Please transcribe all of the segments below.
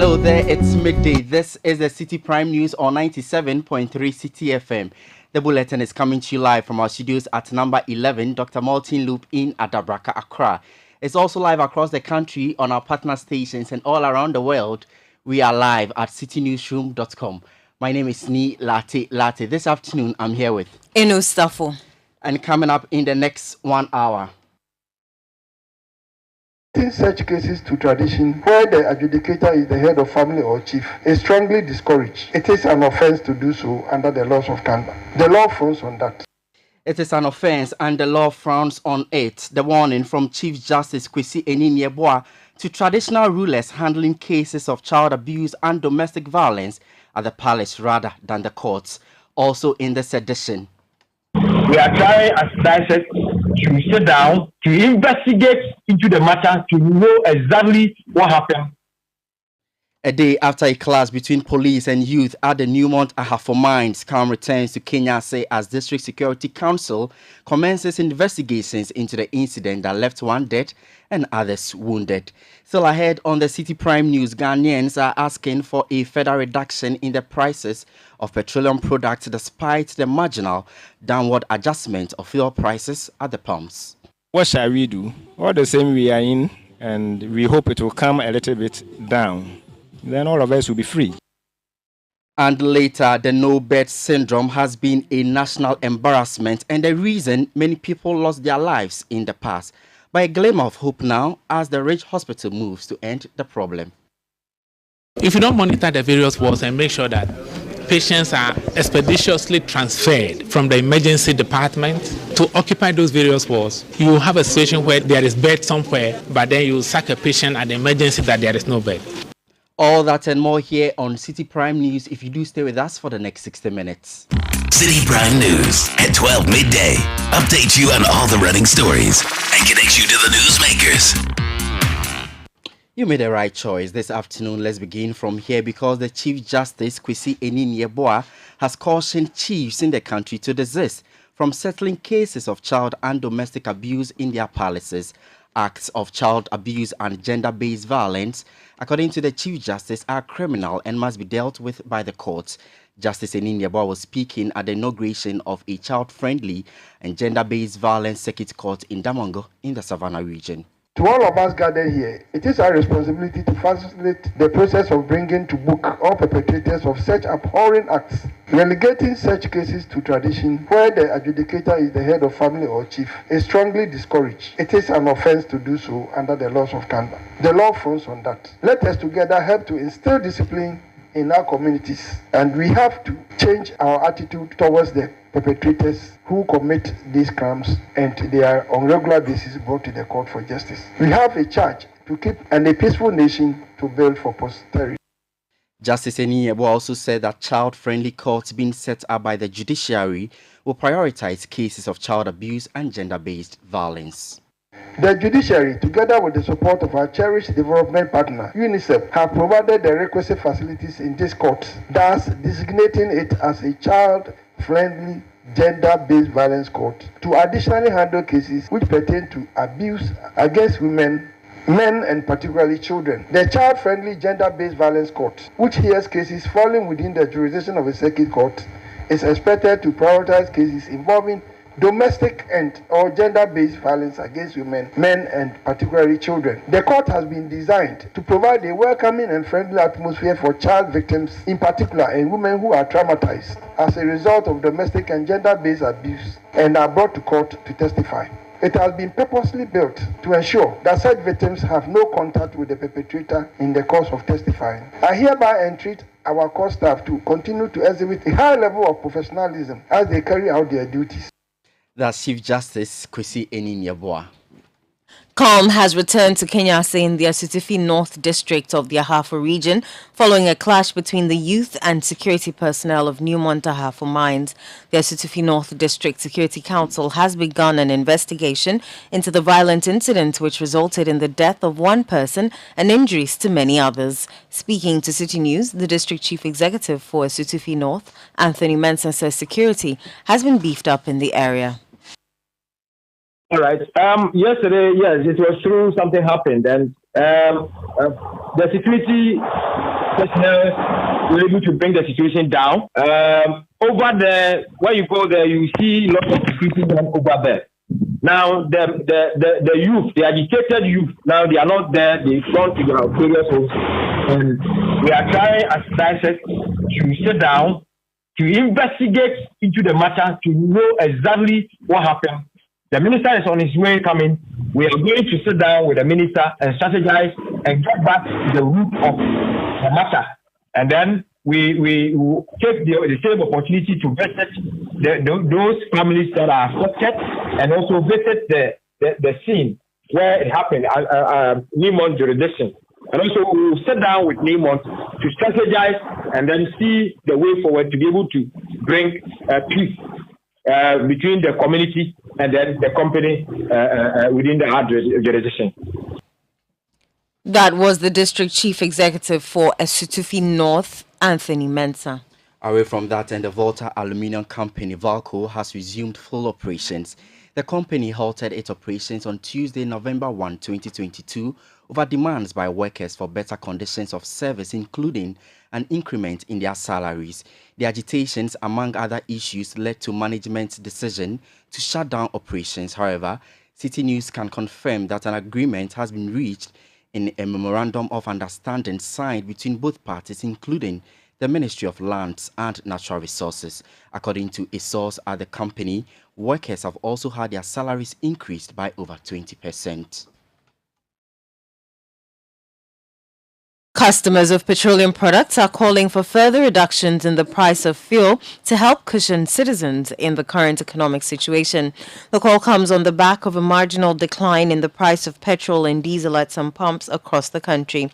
Hello there, it's midday. This is the City Prime News on 97.3 City FM. The bulletin is coming to you live from our studios at number 11, Dr. Martin Loop in Adabraka, Accra. It's also live across the country on our partner stations and all around the world. We are live at citynewsroom.com. My name is Ni Latte. This afternoon, I'm here with Enu Staffo. And coming up in the next 1 hour. In such cases to tradition, where the adjudicator is the head of family or chief, is strongly discouraged. It is an offense to do so under the laws of conduct. The law frowns on that. It is an offense and the law frowns on it. The warning from Chief Justice Kwesi Enin-Yeboah to traditional rulers handling cases of child abuse and domestic violence at the palace rather than the courts. Also in this edition, we are trying as diocese to sit down to investigate into the matter to know exactly what happened. A day after a clash between police and youth at the Newmont Ahafo Mines, calm returns to Kenya as District Security Council commences investigations into the incident that left one dead and others wounded. Still ahead on the City Prime News, Ghanaians are asking for a further reduction in the prices of petroleum products despite the marginal downward adjustment of fuel prices at the pumps. What shall we do? All the same we are in, and we hope it will come a little bit down. Then all of us will be free. And later, the no-bed syndrome has been a national embarrassment and the reason many people lost their lives in the past. But a glimmer of hope now as the Ridge Hospital moves to end the problem. If you don't monitor the various wards and make sure that patients are expeditiously transferred from the emergency department to occupy those various wards, you will have a situation where there is bed somewhere, but then you sack a patient at the emergency that there is no bed. All that and more here on City Prime News if you do stay with us for the next 60 minutes. City Prime News at 12 midday. Update you on all the running stories and connect you to the newsmakers. You made the right choice this afternoon. Let's begin from here because the Chief Justice Kwesi Enin-Yeboah has cautioned chiefs in the country to desist from settling cases of child and domestic abuse in their palaces. Acts of child abuse and gender-based violence, according to the Chief Justice, are criminal and must be dealt with by the courts. Justice Enin-Yeboah was speaking at the inauguration of a child-friendly and gender-based violence circuit court in Damongo in the Savannah region. To all of us gathered here, it is our responsibility to facilitate the process of bringing to book all perpetrators of such abhorrent acts. Relegating such cases to tradition, where the adjudicator is the head of family or chief, is strongly discouraged. It is an offense to do so under the laws of conduct. The law frowns on that. Let us together help to instill discipline in our communities, and we have to change our attitude towards the perpetrators who commit these crimes and they are on regular basis brought to the court for justice. We have a charge to keep and a peaceful nation to build for posterity. Justice Enin-Yeboah also said that child-friendly courts being set up by the Judiciary will prioritize cases of child abuse and gender-based violence. The Judiciary, together with the support of our cherished development partner, UNICEF, have provided the requisite facilities in this court, thus designating it as a child-friendly, gender-based violence court to additionally handle cases which pertain to abuse against women, men and particularly children. The child-friendly, gender-based violence court, which hears cases falling within the jurisdiction of a circuit court, is expected to prioritize cases involving domestic and or gender-based violence against women, men, and particularly children. The court has been designed to provide a welcoming and friendly atmosphere for child victims, in particular, and women who are traumatized as a result of domestic and gender-based abuse and are brought to court to testify. It has been purposely built to ensure that such victims have no contact with the perpetrator in the course of testifying. I hereby entreat our court staff to continue to exhibit a high level of professionalism as they carry out their duties. That's Chief Justice Kwesi Enin-Yeboah. Calm has returned to Kenya in the Citi North District of the Ahafo region following a clash between the youth and security personnel of Newmont Ahafo Mines. The Citi North District Security Council has begun an investigation into the violent incident which resulted in the death of one person and injuries to many others. Speaking to City News, the District Chief Executive for Citi North, Anthony Mensah, says security has been beefed up in the area. All right. Yesterday, yes, it was true. Something happened, and the security personnel were able to bring the situation down. Over there, when you go there, you see lots of security men over there. Now, the youth, the agitated youth, now they are not there. They gone to their various homes. And we are trying as DICES to sit down, to investigate into the matter, to know exactly what happened. The minister is on his way coming. We are going to sit down with the minister and strategize and get back to the root of the matter. And then we will take the same opportunity to visit those families that are affected and also visit the scene where it happened, Niemont jurisdiction. And also we will sit down with Niemont to strategize and then see the way forward to be able to bring peace between the community and then the company within the jurisdiction. That was the district chief executive for Asutifi North, Anthony Mensah. Away from that, and the Volta Aluminium Company, Valco, has resumed full operations. The company halted its operations on Tuesday, November 1, 2022, over demands by workers for better conditions of service, including an increment in their salaries. The agitations, among other issues, led to management's decision to shut down operations. However, Citi News can confirm that an agreement has been reached in a memorandum of understanding signed between both parties, including the Ministry of Lands and Natural Resources. According to a source at the company, workers have also had their salaries increased by over 20%. Customers of petroleum products are calling for further reductions in the price of fuel to help cushion citizens in the current economic situation. The call comes on the back of a marginal decline in the price of petrol and diesel at some pumps across the country.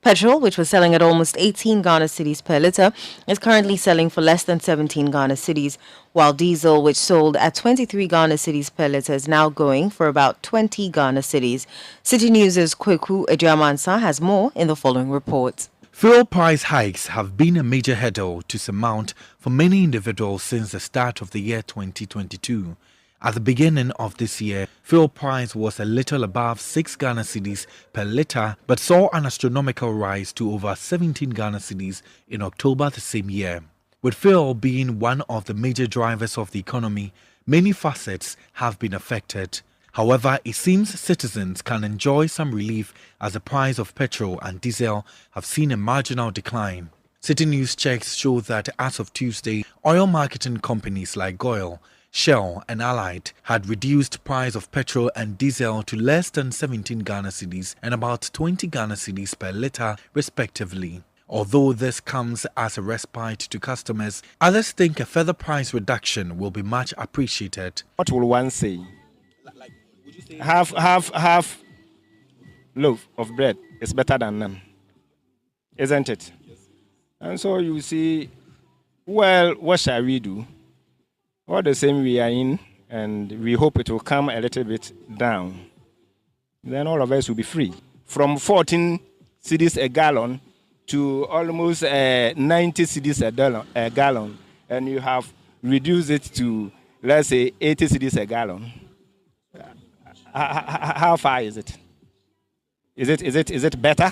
Petrol, which was selling at almost 18 Ghana cedis per litre, is currently selling for less than 17 Ghana cedis, while diesel, which sold at 23 Ghana cedis per litre, is now going for about 20 Ghana cedis. Citi News' Kweku Ejiamansa has more in the following report. Fuel price hikes have been a major hurdle to surmount for many individuals since the start of the year 2022. At the beginning of this year, fuel price was a little above 6 Ghana cedis per litre, but saw an astronomical rise to over 17 Ghana cedis in October the same year. With fuel being one of the major drivers of the economy, many facets have been affected. However, it seems citizens can enjoy some relief as the price of petrol and diesel have seen a marginal decline. Citi News checks show that as of Tuesday, oil marketing companies like Goil, Shell and Allied had reduced price of petrol and diesel to less than 17 Ghana cedis and about 20 Ghana cedis per litre respectively. Although this comes as a respite to customers, others think a further price reduction will be much appreciated. What will one say? Half loaf of bread is better than none, isn't it? Yes. And so you see, well, what shall we do? All the same we are in, and we hope it will come a little bit down. Then all of us will be free. From 14 cedis a gallon to almost 90 cedis a gallon, and you have reduced it to, let's say, 80 cedis a gallon. How far is it? Is it better?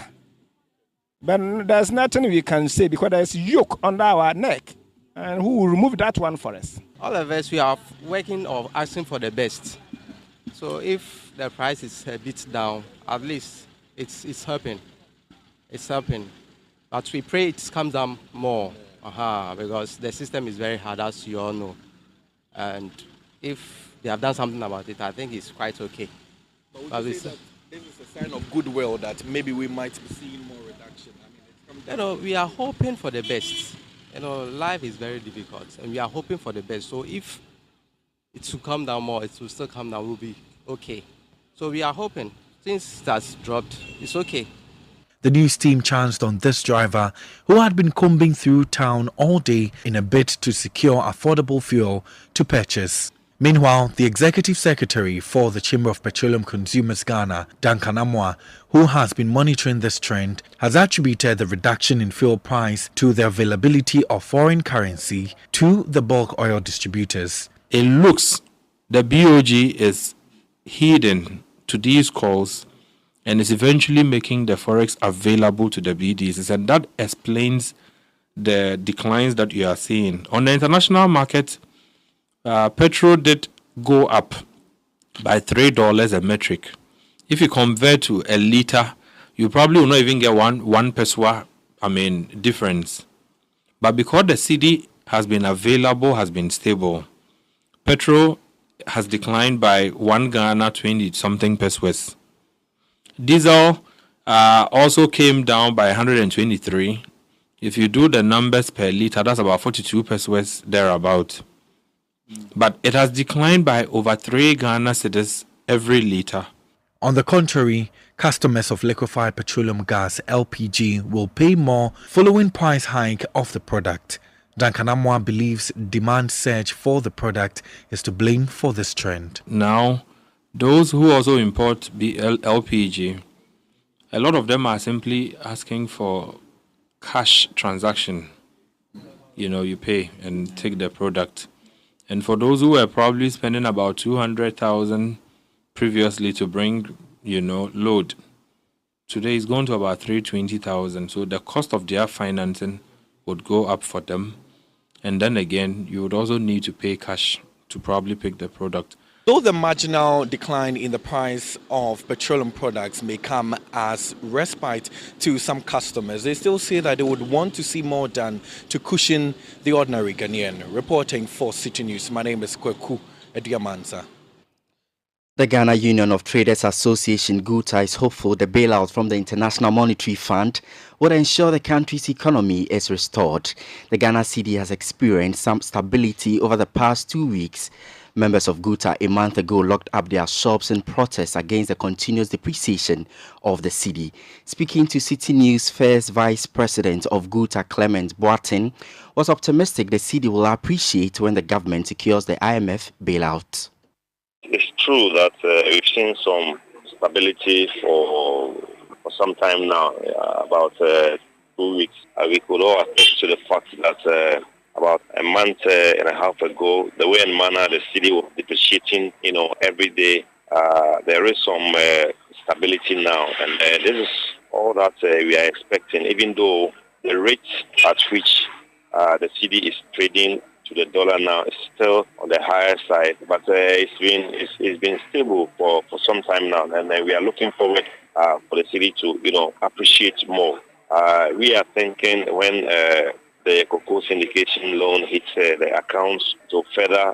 But there's nothing we can say because there's yoke under our neck. And who will remove that one for us? All of us, we are working or asking for the best. So if the price is a bit down, at least it's helping. It's helping. But we pray it comes down more, because the system is very hard, as you all know. And if they have done something about it, I think it's quite okay. But would you say that this is a sign of goodwill that maybe we might be seeing more reduction? I mean, it's coming down. We are hoping for the best. Life is very difficult, and we are hoping for the best. So if it will come down more, it will still come down, we'll be okay. So we are hoping. Since that's dropped, it's okay. The news team chanced on this driver who had been combing through town all day in a bid to secure affordable fuel to purchase. Meanwhile, the Executive Secretary for the Chamber of Petroleum Consumers Ghana, Duncan Amwa, who has been monitoring this trend, has attributed the reduction in fuel price to the availability of foreign currency to the bulk oil distributors. It looks the BOG is heeding to these calls and is eventually making the forex available to the BDCs, and that explains the declines that you are seeing. On the international market, petrol did go up by $3 a metric. If you convert to a liter, you probably will not even get one peso, difference. But because the cedi has been available, has been stable, petrol has declined by 1 Ghana 20 something pesos. Diesel also came down by 123. If you do the numbers per liter, that's about 42 pesos thereabout. But it has declined by over 3 Ghana cedis every liter. On the contrary, customers of liquefied petroleum gas LPG will pay more following price hike of the product. Duncan Amwa believes demand surge for the product is to blame for this trend. Now, those who also import LPG, a lot of them are simply asking for cash transaction. You pay and take the product. And for those who were probably spending about 200,000 previously to bring, load, today it's gone to about 320,000. So the cost of their financing would go up for them. And then again, you would also need to pay cash to probably pick the product. Though the marginal decline in the price of petroleum products may come as respite to some customers, they still say that they would want to see more done to cushion the ordinary Ghanaian. Reporting for Citi News, my name is Kweku Ediamansa. The Ghana Union of Traders Association GUTA is hopeful the bailout from the International Monetary Fund would ensure the country's economy is restored. The Ghana cedi has experienced some stability over the past 2 weeks. Members of GUTA a month ago locked up their shops in protest against the continuous depreciation of the cedi. Speaking to Citi News, first Vice President of GUTA, Clement Boateng, was optimistic the cedi will appreciate when the government secures the IMF bailout. It's true that we've seen some stability for some time now, about 2 weeks. We could all attest to the fact that about a month and a half ago, the way and manner the cedi was depreciating, every day. There is some stability now, and this is all that we are expecting, even though the rate at which the cedi is trading to the dollar now is still on the higher side, but it's been stable for some time now, and we are looking forward for the cedi to appreciate more. We are thinking when the cocoa syndication loan hits the accounts to further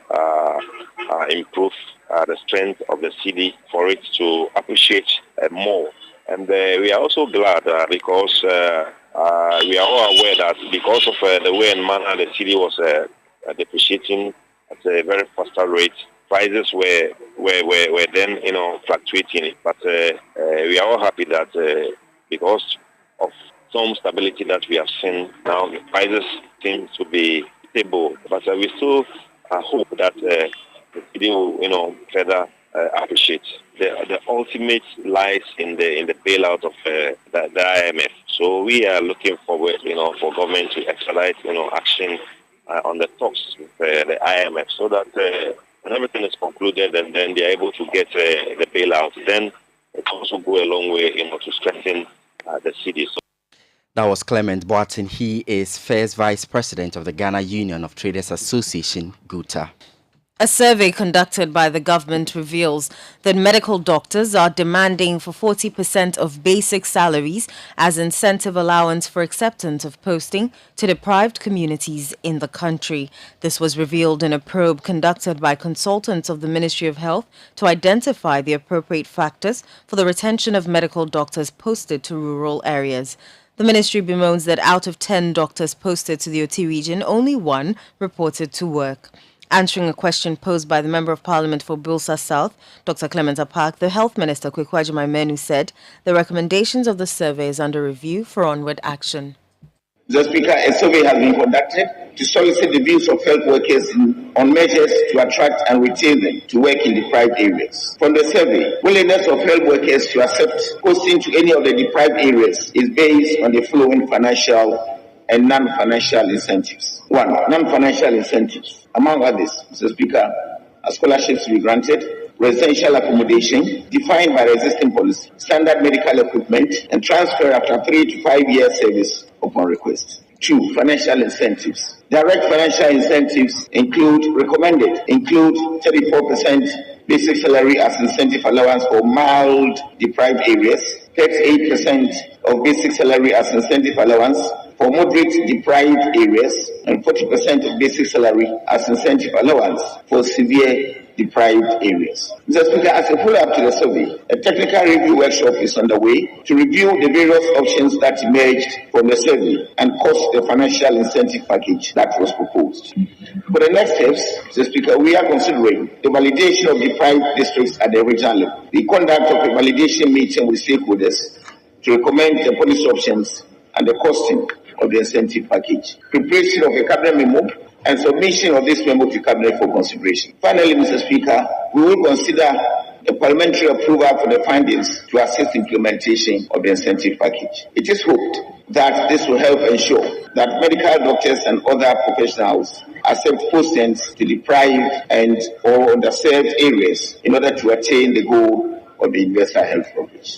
improve the strength of the cedi for it to appreciate more. And we are also glad because we are all aware that because of the way and manner the cedi was depreciating at a very faster rate, prices were then fluctuating. But we are all happy that because of some stability that we have seen now, the prices seem to be stable. But we still hope that the cedi will further appreciate. The ultimate lies in the bailout of the IMF. So we are looking forward for government to expedite action on the talks with the IMF, so that when everything is concluded and then they are able to get the bailout, then it also go a long way to strengthen the cedi. So that was Clement Boateng. He is first Vice President of the Ghana Union of Traders Association, GUTA. A survey conducted by the government reveals that medical doctors are demanding for 40% of basic salaries as incentive allowance for acceptance of posting to deprived communities in the country. This was revealed in a probe conducted by consultants of the Ministry of Health to identify the appropriate factors for the retention of medical doctors posted to rural areas. The ministry bemoans that out of 10 doctors posted to the OT region, only 1 reported to work. Answering a question posed by the Member of Parliament for Bilsa South, Dr. Clement Apak, the Health Minister Kweku Agyeman said the recommendations of the survey is under review for onward action. Mr. Speaker, a survey has been conducted to solicit the views of health workers on measures to attract and retain them to work in deprived areas. From the survey, willingness of health workers to accept posting to any of the deprived areas is based on the following financial and non-financial incentives. 1. Non-financial incentives. Among others, Mr. Speaker, scholarships to be granted, residential accommodation defined by the existing policy, standard medical equipment, and transfer after 3 to 5 year service upon request. 2. Financial incentives. Direct financial incentives include 34% basic salary as incentive allowance for mild deprived areas, 38% of basic salary as incentive allowance for moderate deprived areas, and 40% of basic salary as incentive allowance for severe deprived areas. Mr. Speaker, as a follow-up to the survey, a technical review workshop is underway to review the various options that emerged from the survey and cost the financial incentive package that was proposed. For the next steps, Mr. Speaker, we are considering the validation of deprived districts at the regional level, the conduct of a validation meeting with stakeholders to recommend the policy options and the costing of the incentive package, preparation of a cabinet memo, and submission of this memo to Cabinet for consideration. Finally, Mr. Speaker, we will consider a parliamentary approval for the findings to assist implementation of the incentive package. It is hoped that this will help ensure that medical doctors and other professionals accept postings to deprived and or underserved areas in order to attain the goal of the universal health coverage.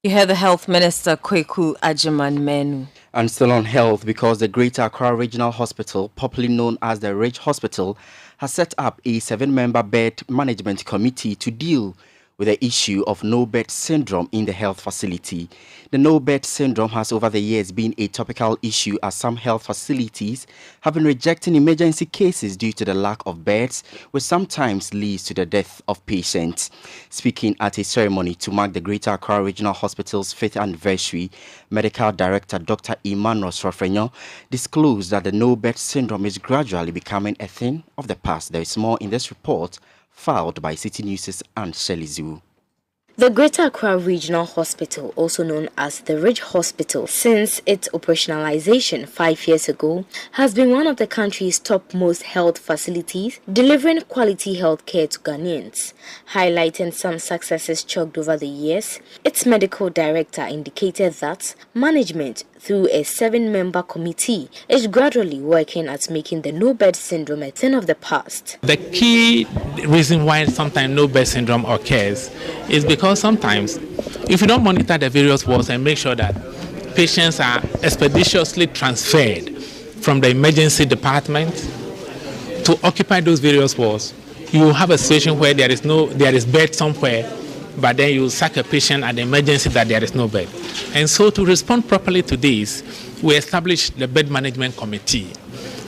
You heard the Health Minister Kweku Agyeman-Manu. And still on health, because the Greater Accra Regional Hospital, popularly known as the Ridge Hospital, has set up a 7-member bed management committee to deal with the issue of no-bed syndrome in the health facility. The no-bed syndrome has over the years been a topical issue, as some health facilities have been rejecting emergency cases due to the lack of beds, which sometimes leads to the death of patients. Speaking at a ceremony to mark the Greater Accra Regional Hospital's 5th anniversary, Medical Director Dr. Emmanuel Srofenyo disclosed that the no-bed syndrome is gradually becoming a thing of the past. There is more in this report filed by Citi Newsroom and Shelley Zoo. The Greater Accra Regional Hospital, also known as the Ridge Hospital, since its operationalization 5 years ago, has been one of the country's topmost health facilities, delivering quality health care to Ghanaians. Highlighting some successes chalked over the years, its medical director indicated that management, through a 7-member committee, is gradually working at making the no-bed syndrome a thing of the past. The key reason why sometimes no-bed syndrome occurs is because sometimes if you don't monitor the various wards and make sure that patients are expeditiously transferred from the emergency department to occupy those various wards, you will have a situation where there is bed somewhere, but then you sack a patient at the emergency that there is no bed. And so to respond properly to this, we established the bed management committee.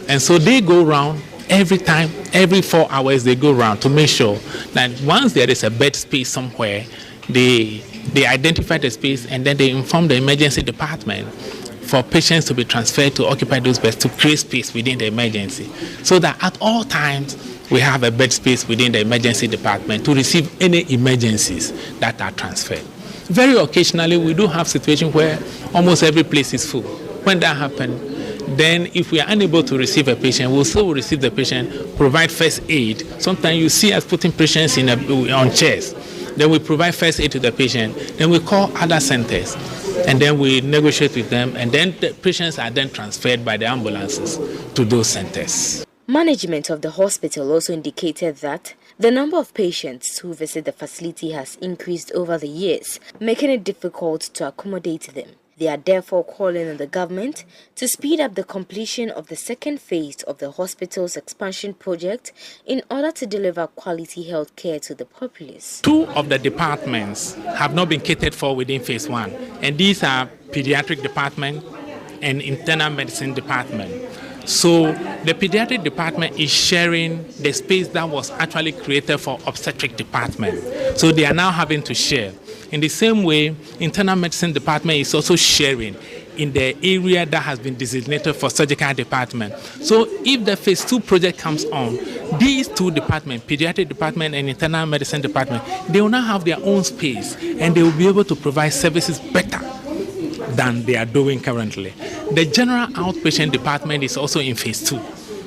And so they go around every time, every 4 hours they go around to make sure that once there is a bed space somewhere, they identify the space and then they inform the emergency department for patients to be transferred to occupy those beds to create space within the emergency, so that at all times we have a bed space within the emergency department to receive any emergencies that are transferred. Very occasionally, we do have situations where almost every place is full. When that happens, then if we are unable to receive a patient, we'll still receive the patient, provide first aid. Sometimes you see us putting patients on chairs. Then we provide first aid to the patient. Then we call other centers, and then we negotiate with them, and then the patients are then transferred by the ambulances to those centers. Management of the hospital also indicated that the number of patients who visit the facility has increased over the years, making it difficult to accommodate them. They are therefore calling on the government to speed up the completion of the second phase of the hospital's expansion project in order to deliver quality health care to the populace. 2 of the departments have not been catered for within phase 1, and these are pediatric department and internal medicine department. So the pediatric department is sharing the space that was actually created for obstetric department. So they are now having to share. In the same way, internal medicine department is also sharing in the area that has been designated for surgical department. So if the phase 2 project comes on, these 2 departments, pediatric department and internal medicine department, they will now have their own space and they will be able to provide services better than they are doing currently. The general outpatient department is also in phase 2,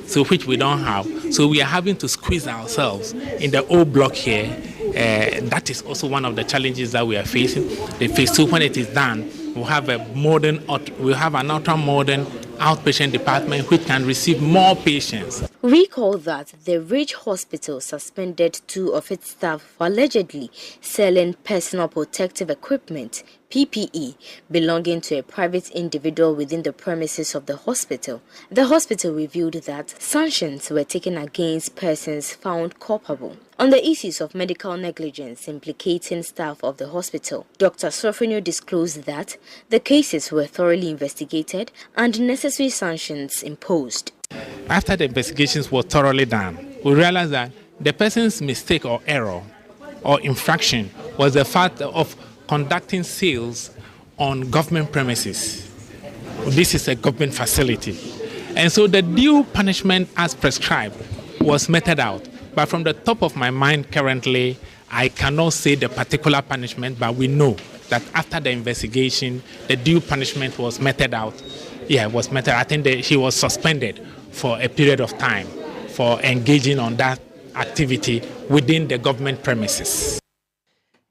so which we don't have. So we are having to squeeze ourselves in the old block here. That is also one of the challenges that we are facing. The phase 2, when it is done, we'll have an ultra-modern outpatient department which can receive more patients. Recall that the Ridge Hospital suspended 2 of its staff for allegedly selling personal protective equipment, PPE, belonging to a private individual within the premises of the hospital. The hospital revealed that sanctions were taken against persons found culpable. On the issues of medical negligence implicating staff of the hospital, Dr. Sofrino disclosed that the cases were thoroughly investigated and necessary sanctions imposed. After the investigations were thoroughly done, we realized that the person's mistake or error or infraction was the fact of conducting sales on government premises. This is a government facility. And so the due punishment as prescribed was meted out. But from the top of my mind currently, I cannot say the particular punishment, but we know that after the investigation, the due punishment was meted out. Yeah, it was meted. I think that he was suspended for a period of time for engaging on that activity within the government premises.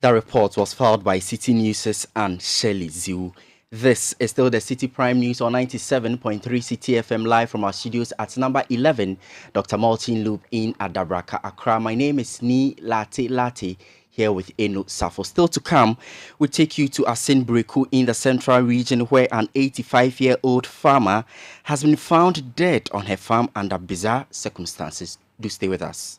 The report was filed by Citi Newsroom and Shirley Ziu. This is still the Citi Prime News on 97.3 Citi FM live from our studios at number 11, Dr. Martin Loop in Adabraka, Accra. My name is Ni Latte, here with Eno Safo. Still to come, we'll take you to Asin Breku in the central region where an 85-year-old farmer has been found dead on her farm under bizarre circumstances. Do stay with us.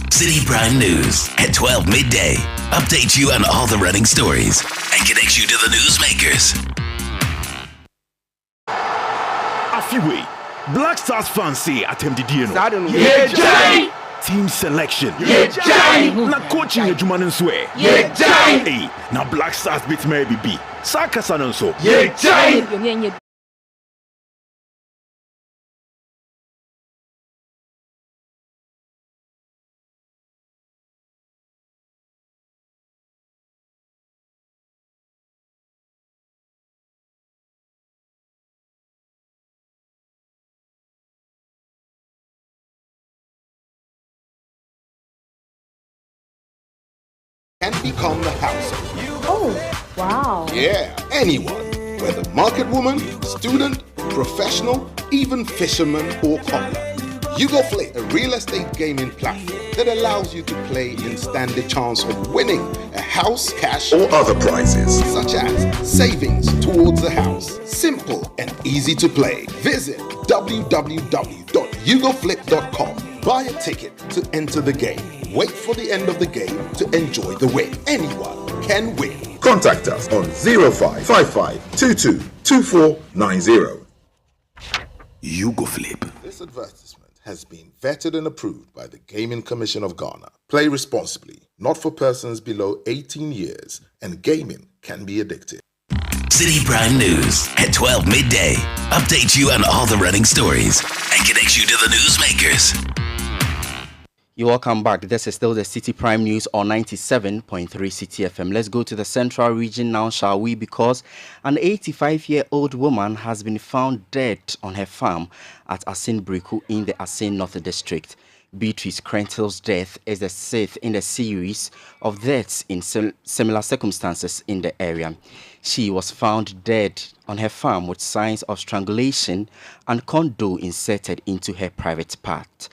Citi Prime News at 12 midday. Update you on all the running stories and connect you to the newsmakers. Afiwe, Black Stars fans say attempt the DNO. Yeah, Jai! Team selection. Yeah, Jai! Na coaching a Jumanan swear. Yeah, Jai! Hey, na Black Stars bit maybe be. Saka Sanonso. Yeah, Jai! Can become the house. Oh, wow. Yeah, anyone, whether market woman, student, professional, even fisherman or cobbler. YouGoFlip, a real estate gaming platform that allows you to play and stand the chance of winning a house, cash, or other prizes, such as savings towards the house. Simple and easy to play. Visit www.yougoflip.com. Buy a ticket to enter the game. Wait for the end of the game to enjoy the win. Anyone can win. Contact us on 0555222490. YouGoFlip. This advertisement has been vetted and approved by the Gaming Commission of Ghana. Play responsibly, not for persons below 18 years, and gaming can be addictive. Citi Prime News at 12 midday. Update you on all the running stories and connect you to the newsmakers. You're welcome back. This is still the Citi Prime News on 97.3 Citi FM. Let's go to the central region now, shall we? Because an 85-year-old woman has been found dead on her farm at Asin Breku in the Asin North District. Beatrice Crentel's death is the 6th in the series of deaths in similar circumstances in the area. She was found dead on her farm with signs of strangulation and condom inserted into her private part.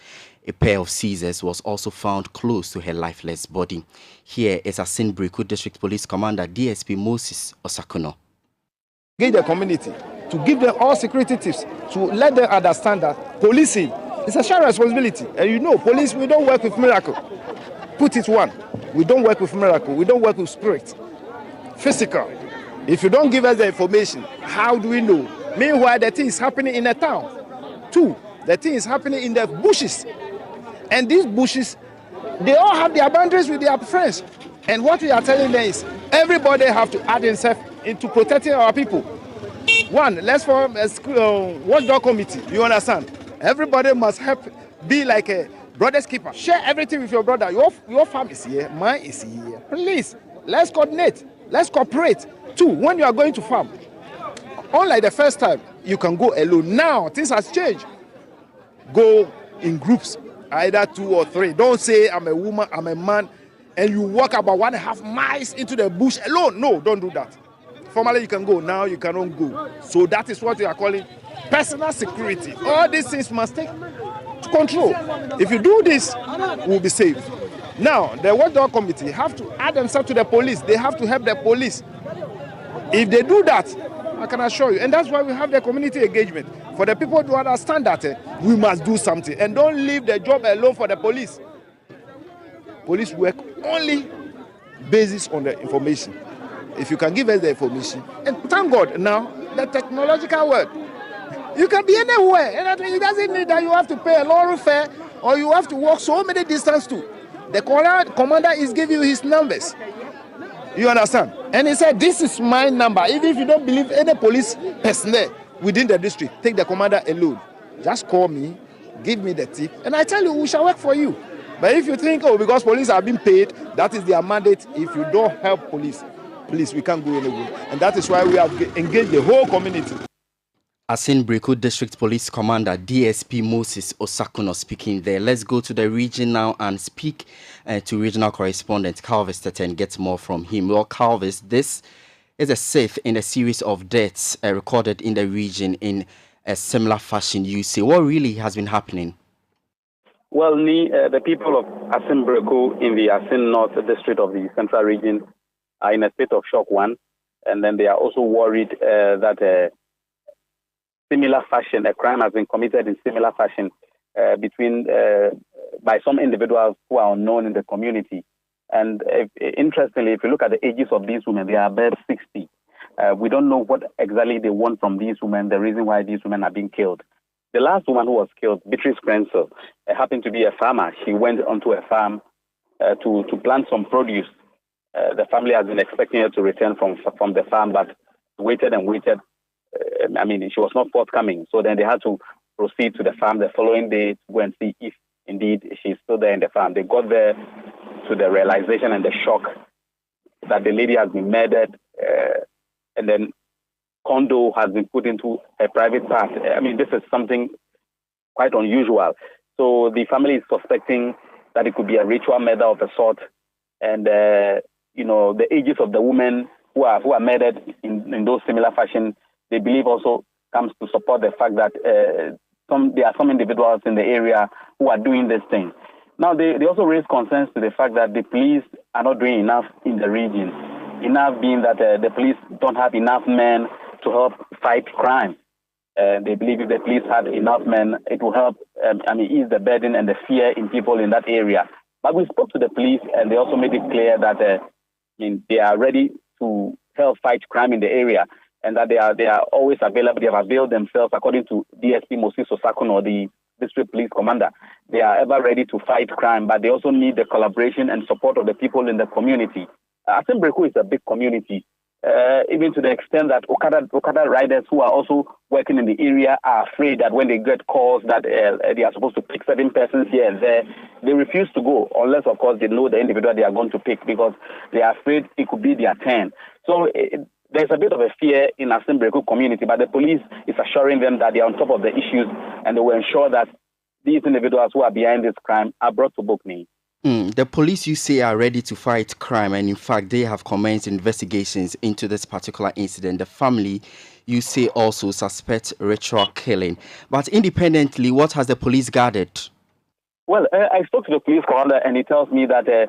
A pair of scissors was also found close to her lifeless body. Here is Asin Breku District Police Commander DSP Moses Osakuno. Give the community, to give them all security tips, to let them understand that policing is a shared responsibility. And you know, police, we don't work with miracle. Put it one, we don't work with miracle, we don't work with spirit. Physical. If you don't give us the information, how do we know? Meanwhile, the thing is happening in the town. 2, the thing is happening in the bushes. And these bushes, they all have their boundaries with their friends. And what we are telling them is, everybody have to add himself into protecting our people. 1, let's form a watchdog committee, you understand? Everybody must help, be like a brother's keeper. Share everything with your brother. Your farm is here, mine is here. Please, let's coordinate, let's cooperate. 2, when you are going to farm, unlike the first time, you can go alone. Now, things has changed. Go in groups. Either 2 or 3. Don't say I'm a woman, I'm a man, and you walk about 1.5 miles into the bush alone. No, don't do that. Formerly you can go, now you cannot go. So that is what we are calling personal security. All these things must take control. If you do this, we'll be safe. Now, the watchdog committee have to add themselves to the police. They have to help the police. If they do that, I can assure you, and that's why we have the community engagement. For the people to understand that we must do something and don't leave the job alone for the police. Police work only basis on the information. If you can give us the information, and thank God now, the technological world, you can be anywhere, and it doesn't mean that you have to pay a lorry fare or you have to walk so many distance to. The commander is giving you his numbers. You understand? And he said, this is my number. Even if you don't believe any police personnel within the district, take the commander alone. Just call me, give me the tip, and I tell you, we shall work for you. But if you think, oh, because police are being paid, that is their mandate. If you don't help police, please, we can't go anywhere. And that is why we have engaged the whole community. Asin Breku District Police Commander DSP Moses Osakuno speaking there. Let's go to the region now and speak to regional correspondent Calvis Tete and get more from him. Well, Calvis, this is a sixth in a series of deaths recorded in the region in a similar fashion. You say, what really has been happening? Well, the people of Asin Breku in the Asin North District of the Central Region are in a state of shock, one, and then they are also worried that similar fashion, a crime has been committed in similar fashion by some individuals who are unknown in the community. And interestingly, if you look at the ages of these women, they are about 60. We don't know what exactly they want from these women, the reason why these women are being killed. The last woman who was killed, Beatrice Krenzel, happened to be a farmer. She went onto a farm to plant some produce. The family has been expecting her to return from the farm, but waited and waited. She was not forthcoming. So then they had to proceed to the farm the following day to go and see if indeed she's still there in the farm. They got there to the realization and the shock that the lady has been murdered, and then condo has been put into a private part. This is something quite unusual. So the family is suspecting that it could be a ritual murder of a sort, and the ages of the women who are murdered in those similar fashion, they believe also comes to support the fact that there are some individuals in the area who are doing this thing. Now, they also raise concerns to the fact that the police are not doing enough in the region, enough being that the police don't have enough men to help fight crime. They believe if the police had enough men, it will help ease the burden and the fear in people in that area. But we spoke to the police, and they also made it clear that they are ready to help fight crime in the area, and that they are always available. They have availed themselves, according to DSP Moses Osakuno, the district police commander. They are ever ready to fight crime, but they also need the collaboration and support of the people in the community. Asin Breku is a big community, even to the extent that Okada riders who are also working in the area are afraid that when they get calls that they are supposed to pick certain persons here and there, they refuse to go unless, of course, they know the individual they are going to pick, because they are afraid it could be their turn. So there's a bit of a fear in Asin Breku community, but the police is assuring them that they are on top of the issues and they will ensure that these individuals who are behind this crime are brought to book. The police, you say, are ready to fight crime, and in fact, they have commenced investigations into this particular incident. The family, you say, also suspect ritual killing. But independently, what has the police gathered? Well, I spoke to the police commander, and he tells me that they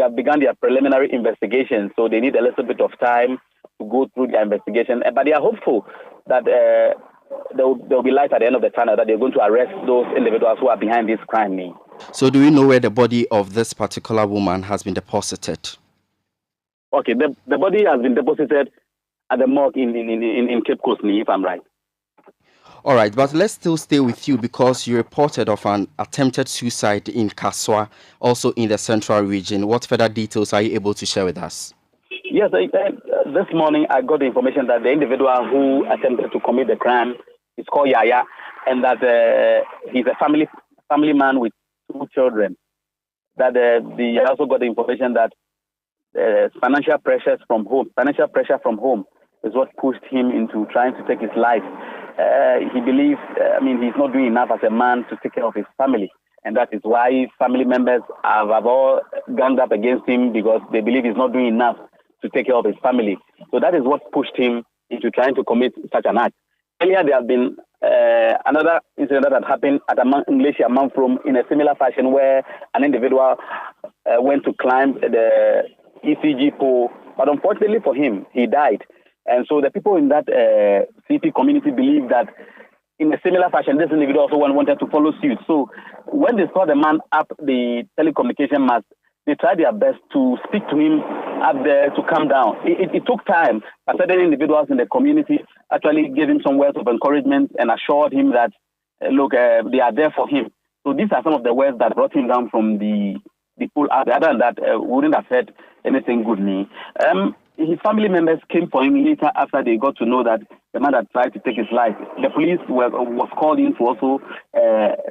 have begun their preliminary investigation, so they need a little bit of time to go through their investigation. But they are hopeful that there will be light at the end of the tunnel, that they're going to arrest those individuals who are behind this crime. So do we know where the body of this particular woman has been deposited? Okay, the body has been deposited at the morgue in Cape Coast, if I'm right. All right, but let's still stay with you, because you reported of an attempted suicide in Kaswa, also in the central region. What further details are you able to share with us? Yes, this morning I got the information that the individual who attempted to commit the crime is called Yaya, and that he's a family man with 2 children. That I also got the information that financial pressure from home is what pushed him into trying to take his life. He believes, he's not doing enough as a man to take care of his family. And that is why family members have all ganged up against him, because they believe he's not doing enough to take care of his family. So that is what pushed him into trying to commit such an act. Earlier, there have been another incident that had happened at English Amanfrom in a similar fashion, where an individual went to climb the ECG pole, but unfortunately for him, he died. And so the people in that CP community believe that in a similar fashion, this individual also wanted to follow suit. So when they saw the man up the telecommunication mast, they tried their best to speak to him up there to calm down. It took time, but certain individuals in the community actually gave him some words of encouragement and assured him that, look, they are there for him. So these are some of the words that brought him down from the pool. Other than that, wouldn't have said anything good. His family members came for him later after they got to know that the man had tried to take his life. The police was called in to also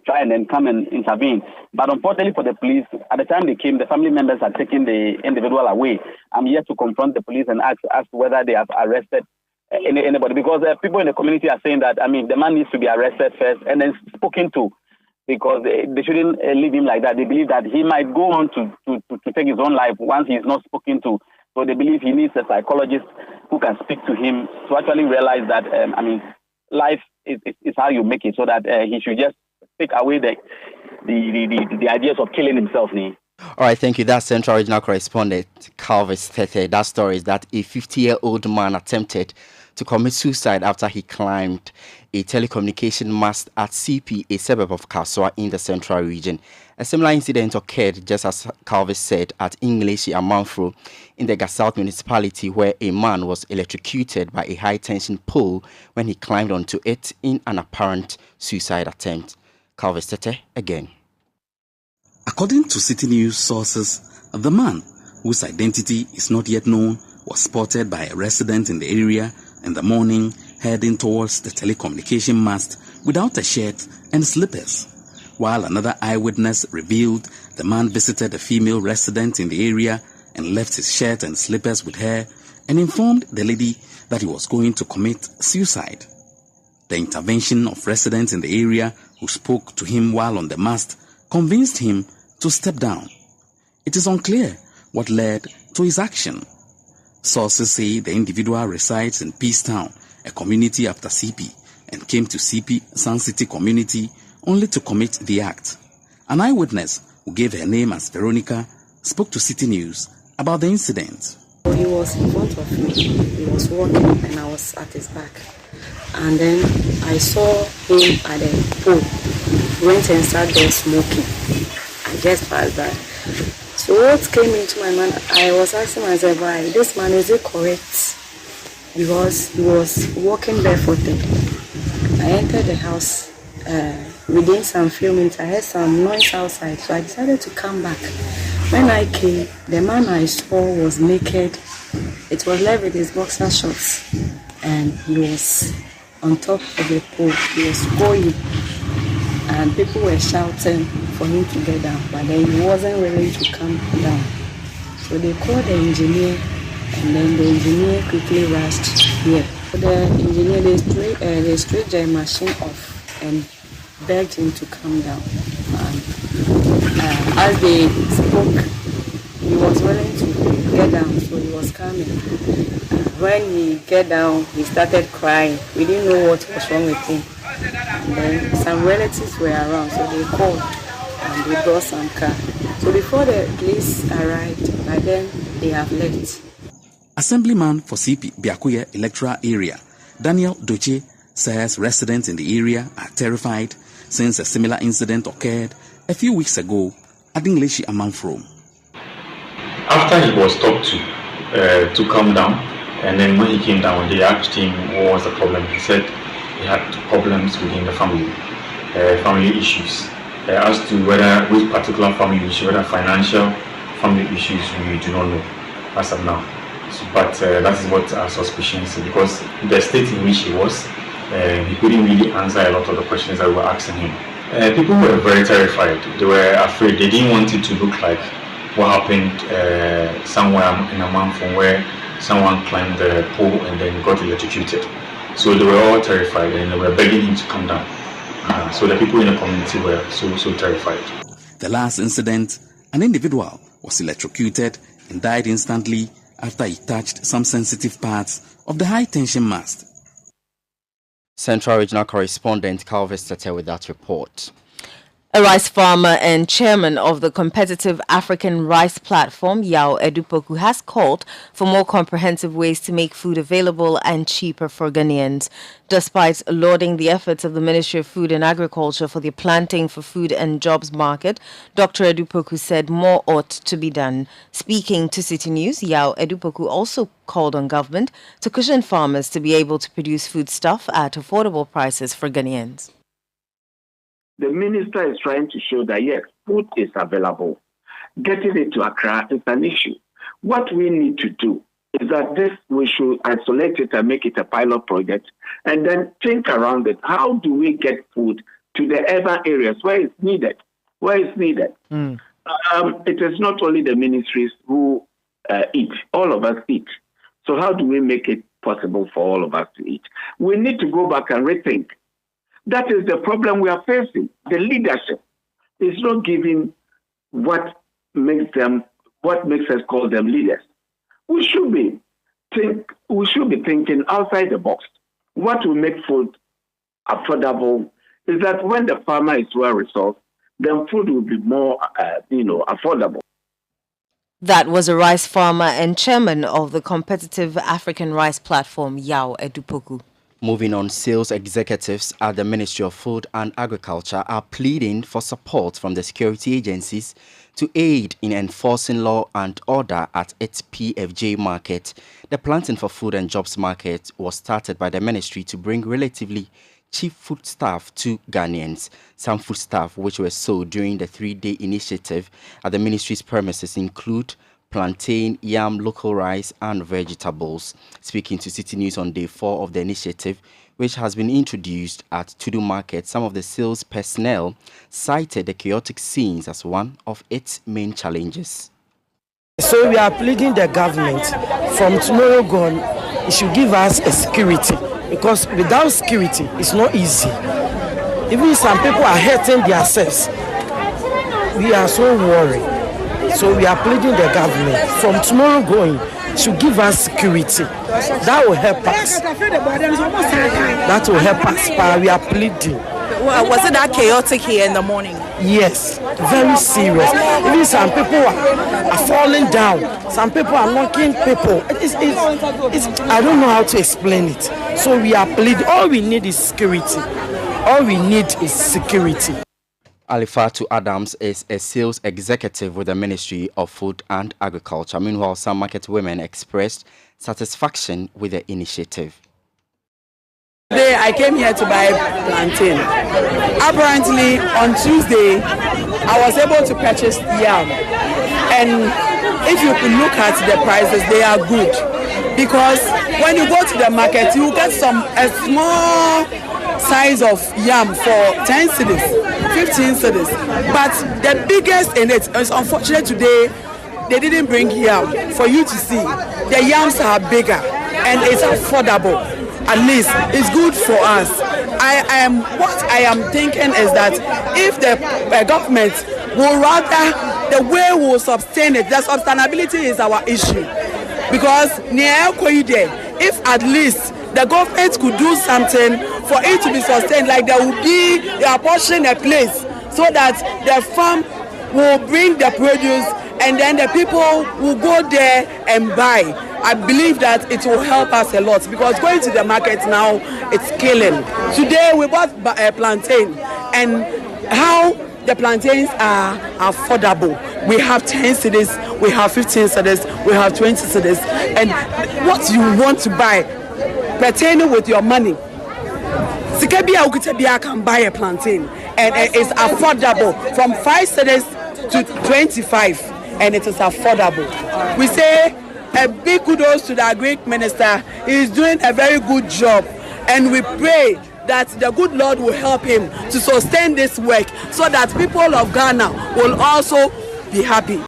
try and then come and intervene. But unfortunately for the police, at the time they came, the family members had taken the individual away. I'm yet to confront the police and ask whether they have arrested anybody, because people in the community are saying that, the man needs to be arrested first and then spoken to, because they shouldn't leave him like that. They believe that he might go on to take his own life once he is not spoken to. So they believe he needs a psychologist who can speak to him to actually realize that, life is how you make it, so that he should just take away the ideas of killing himself. All right, thank you. That's Central Regional Correspondent Calvis Tete. That story is that a 50-year-old man attempted to commit suicide after he climbed a telecommunication mast at CP, a suburb of Kaswa in the Central Region. A similar incident occurred, just as Calvis said, at English Amanfro in the Gasouth municipality, where a man was electrocuted by a high-tension pole when he climbed onto it in an apparent suicide attempt. Calvis Tete again. According to Citi News sources, the man, whose identity is not yet known, was spotted by a resident in the area in the morning heading towards the telecommunication mast without a shirt and slippers, while another eyewitness revealed the man visited a female resident in the area and left his shirt and slippers with her and informed the lady that he was going to commit suicide. The intervention of residents in the area who spoke to him while on the mast convinced him to step down. It is unclear what led to his action. Sources say the individual resides in Peace Town, a community after CP, and came to CP Sun City community only to commit the act. An eyewitness, who gave her name as Veronica, spoke to Citi News about the incident. He was in front of me. He was walking and I was at his back. And then I saw him at the pole. Went and sat there smoking. I just passed by. So what came into my mind, I was asking myself, why this man, is it correct? Because he was walking barefooted. I entered the house. Within some few minutes, I heard some noise outside, so I decided to come back. When I came, the man I saw was naked. It was left with his boxer shorts, and he was on top of the pole. He was going, and people were shouting for him to get down, but then he wasn't willing to come down. So they called the engineer, and then the engineer quickly rushed here. So the engineer, they stripped the machine off and begged him to come down. And as they spoke, he was willing to get down, so he was coming. When he get down, he started crying. We didn't know what was wrong with him. And then some relatives were around, so they called and they brought some car. So before the police arrived, by then they have left. Assemblyman for CP Biakuya electoral area, Daniel Doche, says residents in the area are terrified since a similar incident occurred a few weeks ago at English Amanfro. After he was talked to calm down, and then when he came down, they asked him what was the problem. He said he had problems within the family, family issues. As to which particular family issue, whether financial family issues, we do not know as of now. But that is what our suspicion is, because the state in which he was, he couldn't really answer a lot of the questions that we were asking him. People were very terrified. They were afraid. They didn't want it to look like what happened somewhere in a month from where someone climbed the pole and then got electrocuted. So they were all terrified and they were begging him to come down. So the people in the community were so terrified. The last incident, an individual was electrocuted and died instantly after he touched some sensitive parts of the high-tension mast. Central Regional Correspondent Calvis Tete with that report. A rice farmer and chairman of the competitive African rice platform, Yao Edupoku, has called for more comprehensive ways to make food available and cheaper for Ghanaians. Despite lauding the efforts of the Ministry of Food and Agriculture for the Planting for Food and Jobs market, Dr. Edupoku said more ought to be done. Speaking to Citi News, Yao Edupoku also called on government to cushion farmers to be able to produce foodstuff at affordable prices for Ghanaians. The minister is trying to show that, yes, food is available. Getting it to Accra is an issue. What we need to do is that we should isolate it and make it a pilot project and then think around it. How do we get food to the urban areas where it's needed? It is not only the ministries who eat. All of us eat. So how do we make it possible for all of us to eat? We need to go back and rethink. That is the problem we are facing. The leadership is not giving what makes us call them leaders. We should be thinking outside the box. What will make food affordable is that when the farmer is well resourced, then food will be more, affordable. That was a rice farmer and chairman of the competitive African rice platform, Yao Edupoku. Moving on, sales executives at the Ministry of Food and Agriculture are pleading for support from the security agencies to aid in enforcing law and order at its PFJ market. The Planting for Food and Jobs market was started by the ministry to bring relatively cheap foodstuff to Ghanaians. Some foodstuff which were sold during the 3-day initiative at the ministry's premises include plantain, yam, local rice, and vegetables. Speaking to Citi News on day 4 of the initiative, which has been introduced at Tudu Market, some of the sales personnel cited the chaotic scenes as one of its main challenges. So we are pleading the government from tomorrow gone, it should give us a security, because without security, it's not easy. Even some people are hurting themselves. We are so worried. So we are pleading the government from tomorrow going to give us security. That will help us. That will help us. We are pleading. Was it that chaotic here in the morning? Yes, very serious. Even some people are falling down. Some people are knocking people. I don't know how to explain it. So we are pleading. All we need is security. All we need is security. Alifatu Adams is a sales executive with the Ministry of Food and Agriculture. Meanwhile, some market women expressed satisfaction with the initiative. Today I came here to buy plantain. Apparently on Tuesday I was able to purchase yam, and if you could look at the prices, they are good, because when you go to the market you get a small size of yam for 10 cedis, 15 cedis, but the biggest in it is unfortunate today they didn't bring yam for you to see. The yams are bigger and it's affordable. At least it's good for us. What I am thinking is that if the government will rather, the way we will sustain it, the sustainability is our issue, because if at least the government could do something for it to be sustained, like there will be, they are portioning a place so that the farm will bring the produce and then the people will go there and buy. I believe that it will help us a lot, because going to the market now, it's killing. Today we bought a plantain, and how the plantains are affordable. We have 10 cedis, we have 15 cedis, we have 20 cedis, and what you want to buy pertaining with your money, Sikabia Ukutebia can buy a plantain, and it's affordable from 5 cedis to 25, and it is affordable. We say a big kudos to the Greek minister. He is doing a very good job, and we pray that the good Lord will help him to sustain this work so that people of Ghana will also be happy.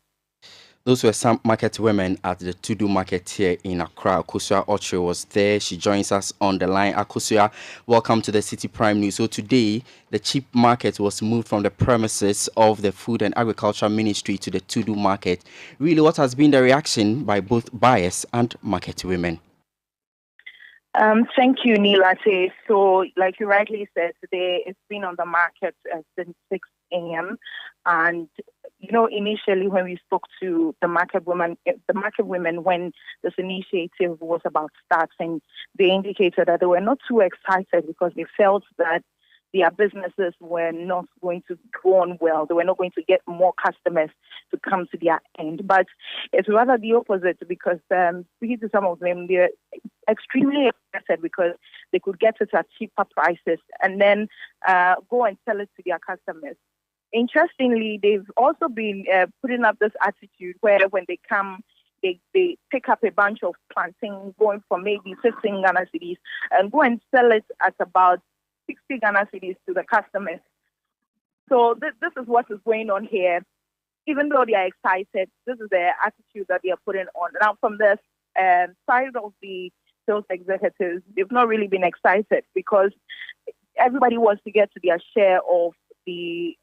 Those were some market women at the Tudu market here in Accra. Akosua Oche was there. She joins us on the line. Akosua, welcome to the Citi Prime News. So today, the cheap market was moved from the premises of the Food and Agriculture Ministry to the Tudu market. Really, what has been the reaction by both buyers and market women? Thank you, Nilate. So, like you rightly said, today it's been on the market since 6 a.m. And initially when we spoke to the market women when this initiative was about starting, they indicated that they were not too excited because they felt that their businesses were not going to go on well. They were not going to get more customers to come to their end. But it's rather the opposite because speaking to some of them, they're extremely excited because they could get it at cheaper prices and then go and sell it to their customers. Interestingly, they've also been putting up this attitude where when they come, they pick up a bunch of plantain going for maybe 15 Ghana cedis and go and sell it at about 60 Ghana cedis to the customers. So this is what is going on here. Even though they are excited, this is the attitude that they are putting on. Now, from the side of the sales executives, they've not really been excited because everybody wants to get to their share of the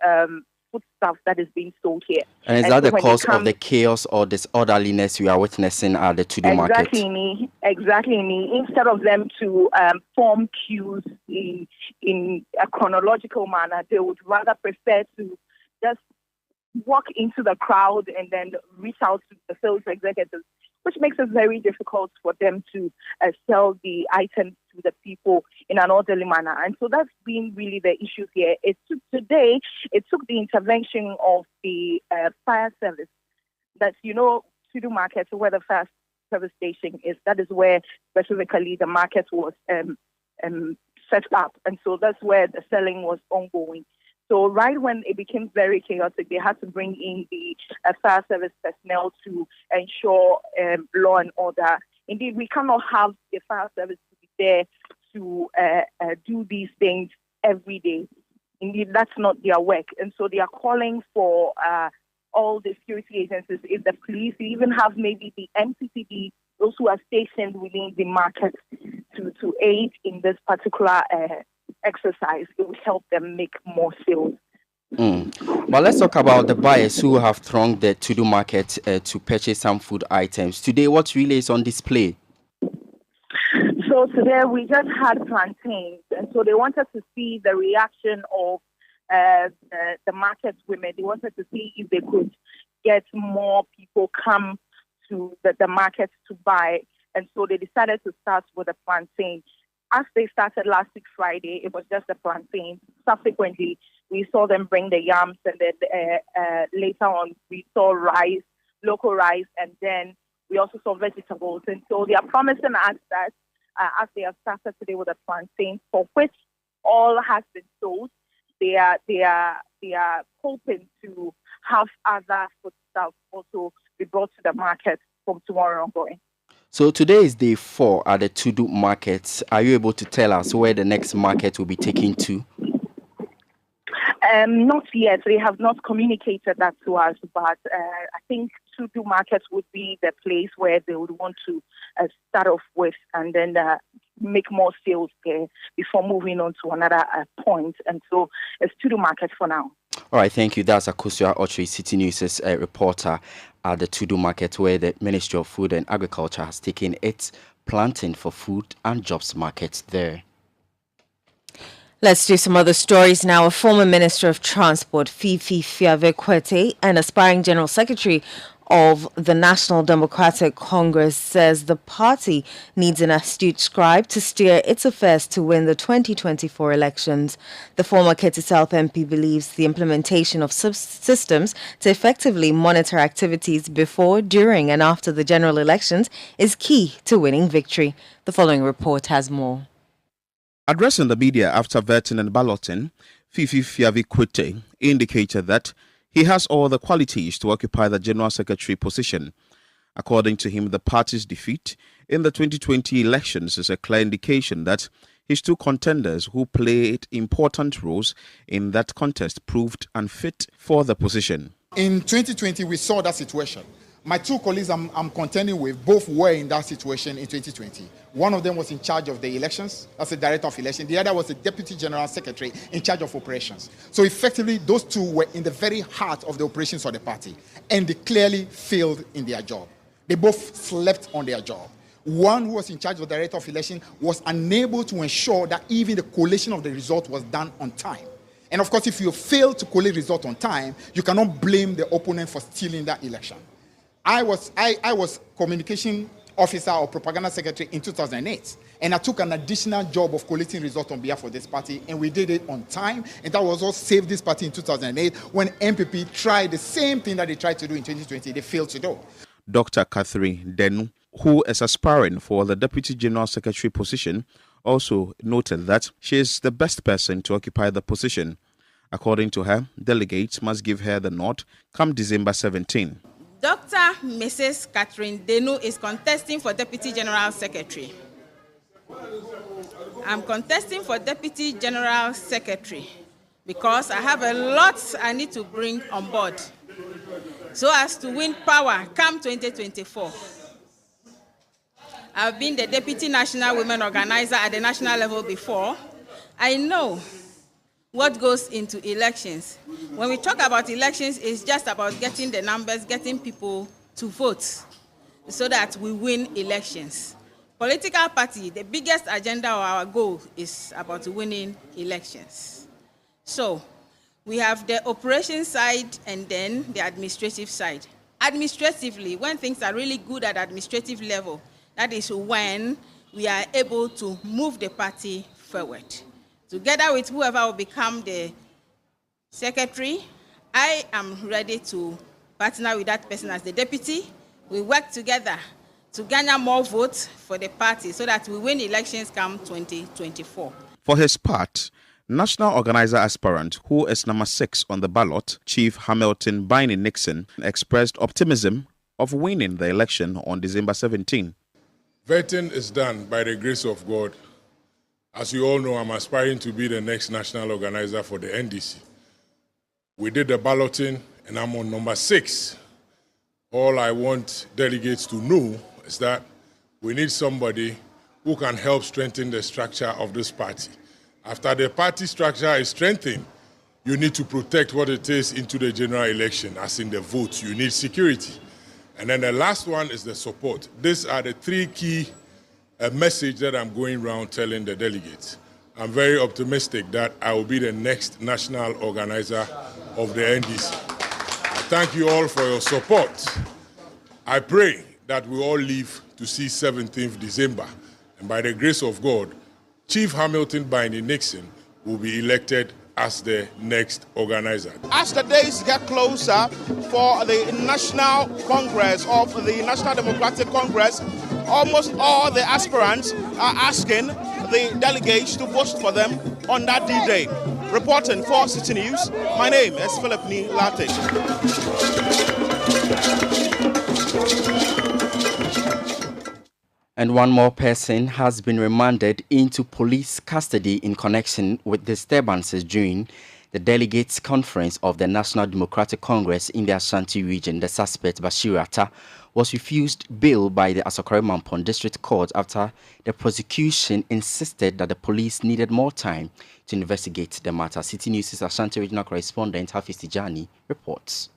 food stuff that is being sold here. And is that the cause of the chaos or disorderliness we are witnessing at the Tudu market? Exactly. Instead of them to form queues in a chronological manner, they would rather prefer to just walk into the crowd and then reach out to the sales executives, which makes it very difficult for them to sell the items to the people in an orderly manner. And so that's been really the issue here. It took the intervention of the fire service that, Tudu market, where the fire service station is, that is where specifically the market was set up. And so that's where the selling was ongoing. So right when it became very chaotic, they had to bring in the fire service personnel to ensure law and order. Indeed, we cannot have the fire service to be there to do these things every day. Indeed, that's not their work. And so they are calling for all the security agencies, if the police, even have maybe the MPCD, those who are stationed within the market to aid in this particular exercise. It will help them make more sales. But let's talk about the buyers who have thronged the Tudu market to purchase some food items. Today, what really is on display? So today we just had plantains, and so they wanted to see the reaction of the market women. They wanted to see if they could get more people come to the market to buy, and so they decided to start with the plantain. As they started last week Friday, it was just the plantain. Subsequently, we saw them bring the yams, and then later on we saw rice, local rice, and then we also saw vegetables. And so they are promising us that as they have started today with the plantain, for which all has been sold, they are hoping to have other food stuff also be brought to the market from tomorrow ongoing. So today is day 4 at the Tudu market. Are you able to tell us where the next market will be taken to? Not yet. They have not communicated that to us, but I think Tudu market would be the place where they would want to start off with and then make more sales there before moving on to another point. And so it's Tudu market for now. All right, thank you. That's Akosua Oche, Citi News' reporter at the Tudu market, where the Ministry of Food and Agriculture has taken its planting for food and jobs market there. Let's do some other stories now. A former Minister of Transport, Fifi Fiave-Kwete, and aspiring General Secretary of the National Democratic Congress, says the party needs an astute scribe to steer its affairs to win the 2024 elections. The former Keti South MP believes the implementation of systems to effectively monitor activities before, during and after the general elections is key to winning victory. The following report has more. Addressing the media after vetting and balloting, Fifi Fiave-Kwete indicated that he has all the qualities to occupy the General Secretary position. According to him, the party's defeat in the 2020 elections is a clear indication that his two contenders who played important roles in that contest proved unfit for the position. In 2020, we saw that situation. My two colleagues I'm contending with, both were in that situation in 2020. One of them was in charge of the elections, that's the director of election. The other was the deputy general secretary in charge of operations. So effectively, those two were in the very heart of the operations of the party, and they clearly failed in their job. They both slept on their job. One who was in charge of the director of election was unable to ensure that even the collation of the result was done on time. And of course, if you fail to collate result on time, you cannot blame the opponent for stealing that election. I was communication officer or propaganda secretary in 2008, and I took an additional job of collating results on behalf of this party, and we did it on time, and that was what saved this party in 2008 when MPP tried the same thing that they tried to do in 2020. They failed to do. Dr. Catherine Denu, who is aspiring for the Deputy General Secretary position, also noted that she is the best person to occupy the position. According to her, delegates must give her the nod come December 17. Dr. Mrs. Catherine Denu is contesting for Deputy General Secretary. I'm contesting for Deputy General Secretary because I have a lot I need to bring on board so as to win power come 2024. I've been the Deputy National Women Organizer at the national level before. I know what goes into elections. When we talk about elections, it's just about getting the numbers, getting people to vote so that we win elections. Political party, the biggest agenda or our goal is about winning elections. So we have the operation side and then the administrative side. Administratively, when things are really good at administrative level, that is when we are able to move the party forward. Together with whoever will become the secretary, I am ready to partner with that person as the deputy. We work together to garner more votes for the party so that we win elections come 2024. For his part, National Organizer aspirant, who is number 6 on the ballot, Chief Hamilton Biney Nixon, expressed optimism of winning the election on December 17. Vetting is done by the grace of God. As you all know, I'm aspiring to be the next national organizer for the NDC. We did the balloting, and I'm on number 6. All I want delegates to know is that we need somebody who can help strengthen the structure of this party. After the party structure is strengthened, you need to protect what it is into the general election, as in the vote. You need security. And then the last one is the support. These are the 3 key message that I'm going around telling the delegates. I'm very optimistic that I will be the next national organizer of the NDC. I thank you all for your support. I pray that we all live to see 17th December. And by the grace of God, Chief Hamilton Biney Nixon will be elected as the next organizer. As the days get closer for the National Congress of the National Democratic Congress, almost all the aspirants are asking the delegates to vote for them on that D-Day. Reporting for Citi News, my name is Philip Ni Latte. And one more person has been remanded into police custody in connection with disturbances during the delegates' conference of the National Democratic Congress in the Ashanti region. The suspect, Bashir Atta, was refused bail by the Asokore-Mampong District Court after the prosecution insisted that the police needed more time to investigate the matter. Citi News' Ashanti regional correspondent Hafiz Tijani reports.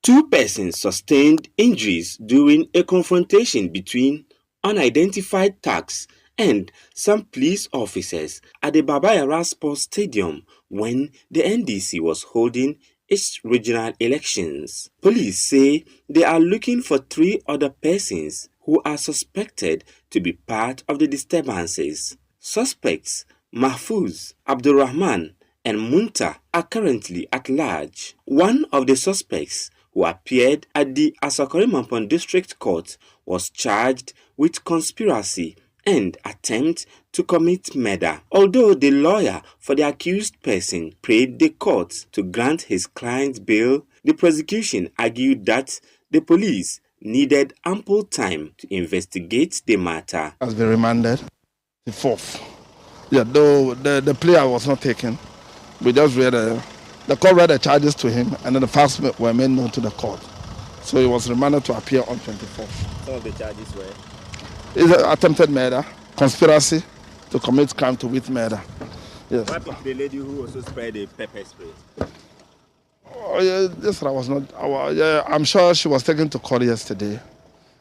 2 persons sustained injuries during a confrontation between unidentified thugs and some police officers at the Baba Yara Sports Stadium when the NDC was holding its regional elections. Police say they are looking for 3 other persons who are suspected to be part of the disturbances. Suspects Mahfouz, Abdurrahman and Munta are currently at large. One of the suspects who appeared at the Asokore-Mampong District Court was charged with conspiracy and attempt to commit murder. Although the lawyer for the accused person prayed the court to grant his client bail, the prosecution argued that the police needed ample time to investigate the matter. Has been remanded. The 4th. Yeah, though the player was not taken. We just read the court read the charges to him, and then the facts were made known to the court. So he was remanded to appear on 24th. Some of the charges were? It's attempted murder, conspiracy to commit crime to with murder. Yes. What happened to the lady who also sprayed the pepper spray? Oh, yeah, this was not. I'm sure she was taken to court yesterday,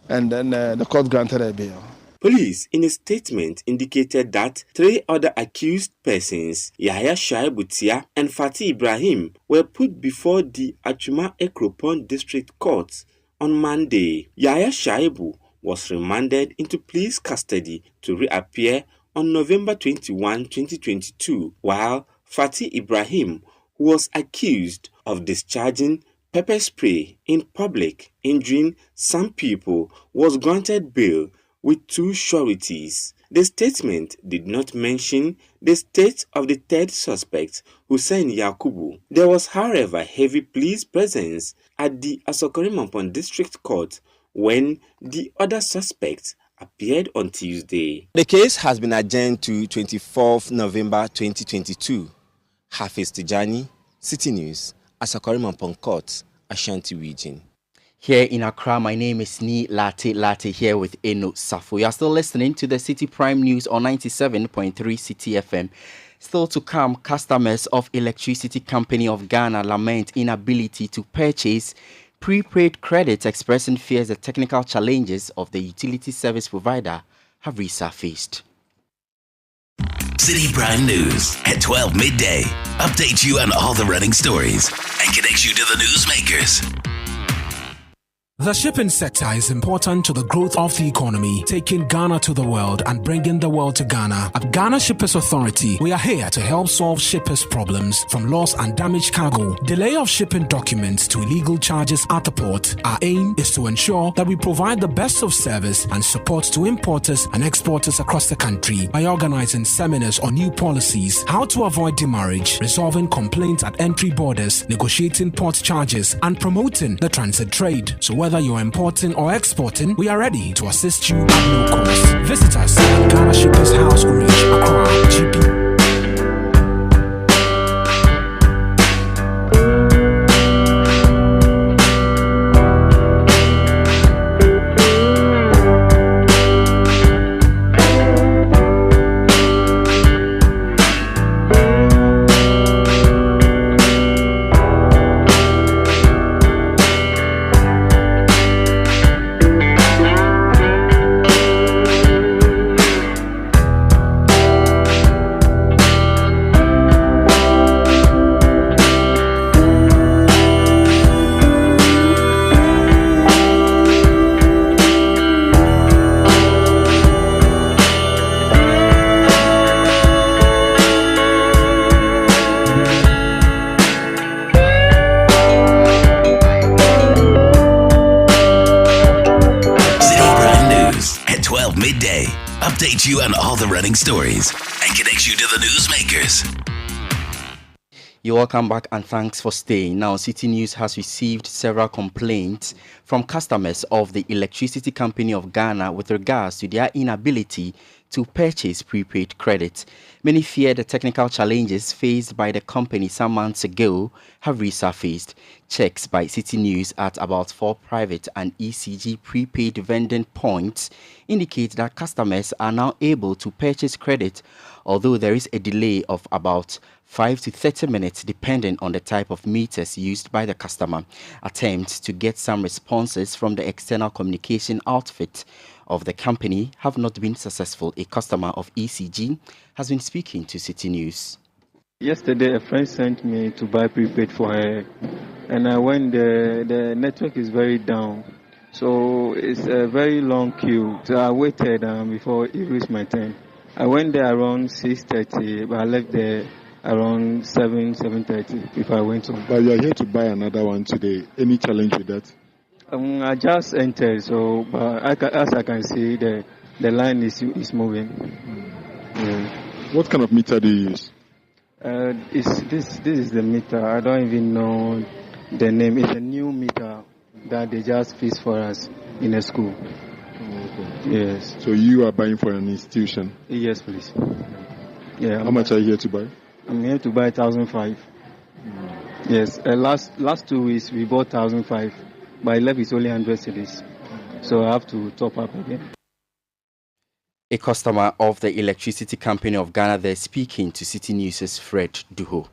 and then the court granted her bail. Police, in a statement, indicated that 3 other accused persons, Yahya Shaibu Tia and Fatih Ibrahim, were put before the Achuma Ekropon District Court on Monday. Yahya Shaibu was remanded into police custody to reappear on November 21, 2022, while Fatih Ibrahim, who was accused of discharging pepper spray in public, injuring some people, was granted bail with 2 sureties. The statement did not mention the state of the third suspect, Hussein Yakubu. There was, however, heavy police presence at the Asokorimampon District Court when the other suspect appeared on Tuesday. The case has been adjourned to 24th November 2022. Hafiz Tijani, Citi News, Asokorimampon Court, Ashanti Region. Here in Accra, my name is Ni Latte here with Eno Safo. You are still listening to the City Prime News on 97.3 City FM. Still to come, customers of Electricity Company of Ghana lament inability to purchase prepaid credits, expressing fears the technical challenges of the utility service provider have resurfaced. City Prime News at 12 midday. Update you on all the running stories and connects you to the newsmakers. The shipping sector is important to the growth of the economy, taking Ghana to the world and bringing the world to Ghana. At Ghana Shippers Authority, we are here to help solve shippers' problems from lost and damaged cargo, delay of shipping documents to illegal charges at the port. Our aim is to ensure that we provide the best of service and support to importers and exporters across the country by organizing seminars on new policies, how to avoid demurrage, resolving complaints at entry borders, negotiating port charges, and promoting the transit trade. So whether you're importing or exporting, we are ready to assist you at no cost. Visit us at Ghana Shippers House, Orange, Accra, GP. Midday. Updates you on all the running stories and connects you to the newsmakers. You're welcome back and thanks for staying. Now, City News has received several complaints from customers of the Electricity Company of Ghana with regards to their inability to purchase prepaid credit. Many fear the technical challenges faced by the company some months ago have resurfaced. Checks by City News at about 4 private and ECG prepaid vending points indicate that customers are now able to purchase credit, although there is a delay of about 5 to 30 minutes depending on the type of meters used by the customer. Attempts to get some responses from the external communication outfit of the company have not been successful. A customer of ECG has been speaking to City News. Yesterday, a friend sent me to buy prepaid for her, and I went there. The network is very down, so it's a very long queue. So I waited before it reached my turn. I went there around 6:30, but I left there around 7:30 before I went home. But you are here to buy another one today. Any challenge with that? I just entered, so as I can see, the line is moving. Yeah. What kind of meter do you use? This is the meter. I don't even know the name. It's a new meter that they just fix for us in a school. Okay. Yes. So you are buying for an institution? Yes, please. Yeah. How much are you here to buy? I'm here to buy 1,500. Yes. Last 2 weeks we bought 1,500. but I left is only 100 cedis. So I have to top up again. A customer of the Electricity Company of Ghana there speaking to Citi News' Fred Duho.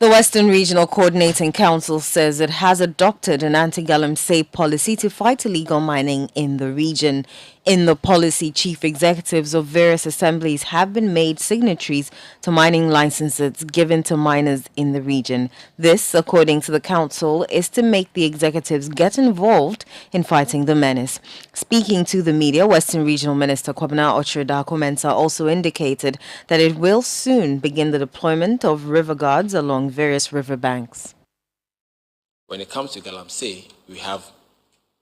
The Western Regional Coordinating Council says it has adopted an anti-galamsey policy to fight illegal mining in the region. In the policy, chief executives of various assemblies have been made signatories to mining licenses given to miners in the region. This, according to the council, is to make the executives get involved in fighting the menace. Speaking to the media, Western Regional Minister Kwabena Okyere-Darko-Mensah also indicated that it will soon begin the deployment of river guards along various riverbanks. When it comes to galamsey, we have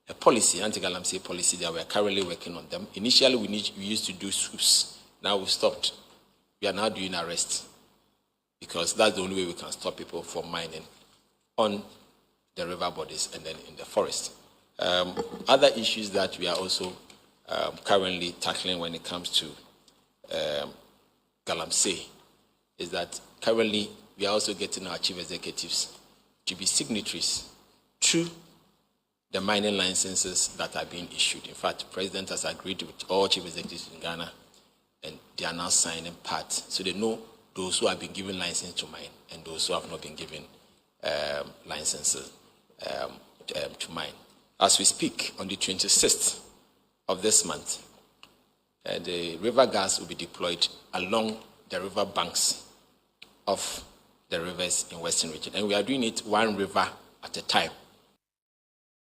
a policy, anti-galamsey policy, that we are currently working on them. Initially, we used to do swoops. Now we've stopped. We are now doing arrests because that's the only way we can stop people from mining on the river bodies and then in the forest. Other issues that we are also currently tackling when it comes to galamsey is that currently we are also getting our chief executives to be signatories to the mining licenses that are being issued. In fact, the president has agreed with all chief executives in Ghana, and they are now signing part. So they know those who have been given license to mine and those who have not been given licenses to mine. As we speak, on the 26th of this month, the river guards will be deployed along the river banks of the rivers in Western Region. And we are doing it one river at a time.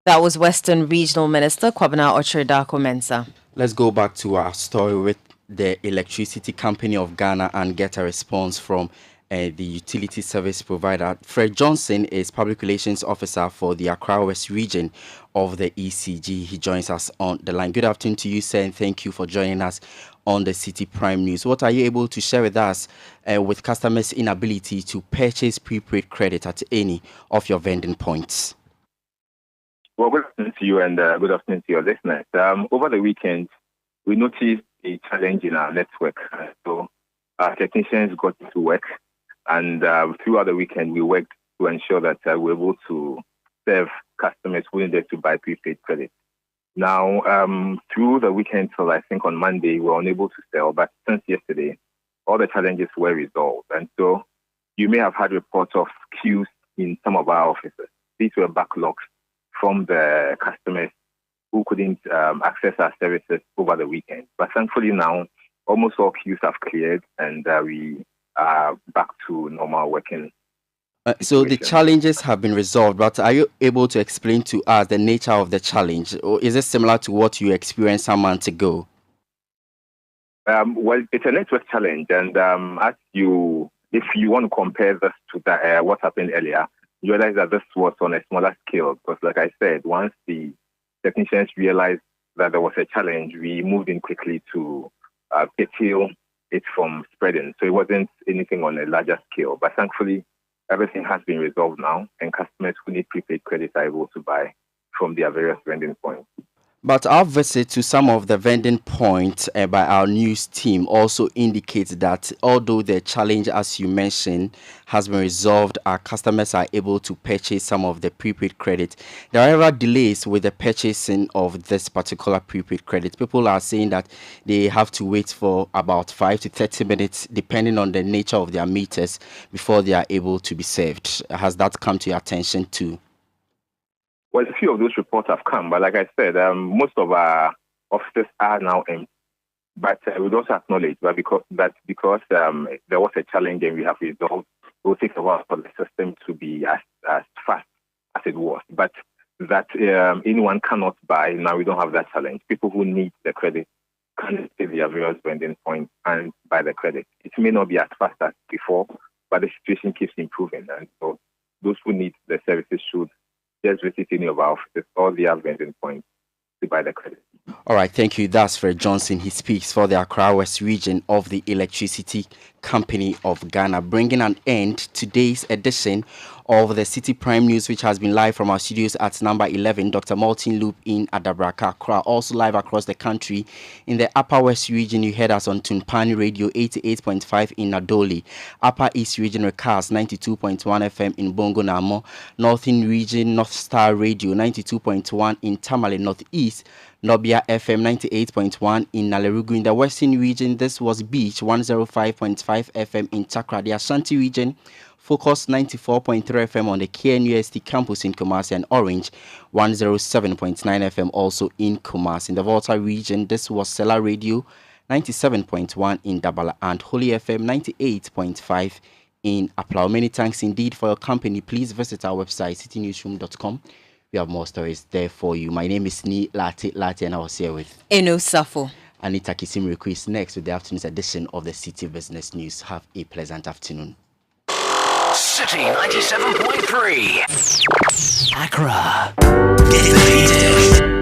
That was Western Regional Minister Kwabena Okyere-Darko-Mensah. Let's go back to our story with the Electricity Company of Ghana and get a response from the utility service provider. Fred Johnson is Public Relations Officer for the Accra West region of the ECG. He joins us on the line. Good afternoon to you, sir, and thank you for joining us on the Citi Prime News. What are you able to share with us with customers' inability to purchase prepaid credit at any of your vending points? Well, good afternoon to you and good afternoon to your listeners. Over the weekend, we noticed a challenge in our network. So our technicians got to work, and throughout the weekend, we worked to ensure that we were able to serve customers who needed to buy prepaid credit. Now, through the weekend till I think on Monday, we were unable to sell, but since yesterday, all the challenges were resolved. And so you may have had reports of queues in some of our offices. These were backlogs from the customers who couldn't access our services over the weekend. But thankfully now, almost all queues have cleared and we are back to normal working. So the challenges have been resolved, but are you able to explain to us the nature of the challenge, or is it similar to what you experienced some months ago? Well, it's a network challenge, and if you want to compare this to what happened earlier, you realize that this was on a smaller scale, because like I said, once the technicians realized that there was a challenge, we moved in quickly to curtail it from spreading. So it wasn't anything on a larger scale, but thankfully, everything has been resolved now, and customers who need prepaid credit are able to buy from their various vending points. But our visit to some of the vending points by our news team also indicates that although the challenge, as you mentioned, has been resolved, our customers are able to purchase some of the prepaid credit. There are ever delays with the purchasing of this particular prepaid credit. People are saying that they have to wait for about 5 to 30 minutes, depending on the nature of their meters, before they are able to be served. Has that come to your attention too? Well, a few of those reports have come, but like I said, most of our offices are now empty. But we also acknowledge that because there was a challenge and we have resolved, it will take a while for the system to be as fast as it was. But that anyone cannot buy, now we don't have that challenge. People who need the credit can see their various vending points and buy the credit. It may not be as fast as before, but the situation keeps improving. And so those who need the services should just visit any of our offices or the vending points to buy the credit. All right, thank you. That's Fred Johnson. He speaks for the Accra West region of the Electricity Company of Ghana, bringing an end to today's edition of the City Prime News, which has been live from our studios at number 11, Dr. Martin Loop in Adabraka, Accra. Also live across the country in the Upper West region. You heard us on Tumpani Radio 88.5 in Nadoli. Upper East region recast 92.1 FM in Bongo Namo. Northern region North Star Radio 92.1 in Tamale. Northeast Nobia FM 98.1 in Nalerugu. In the Western region, this was Beach 105.5 FM in Chakra. The Ashanti region, Focus 94.3 FM on the KNUST campus in Kumasi, and Orange 107.9 FM also in Kumasi. In the Volta region, this was Sela Radio 97.1 in Dabala and Holy FM 98.5 in Aplau. Many thanks indeed for your company. Please visit our website, citinewsroom.com. We have more stories there for you. My name is Ni Lati, and I was here with Eno Safo. Anita Kisimriku is next with the afternoon's edition of the City Business News. Have a pleasant afternoon. City 97.3 Accra. Get the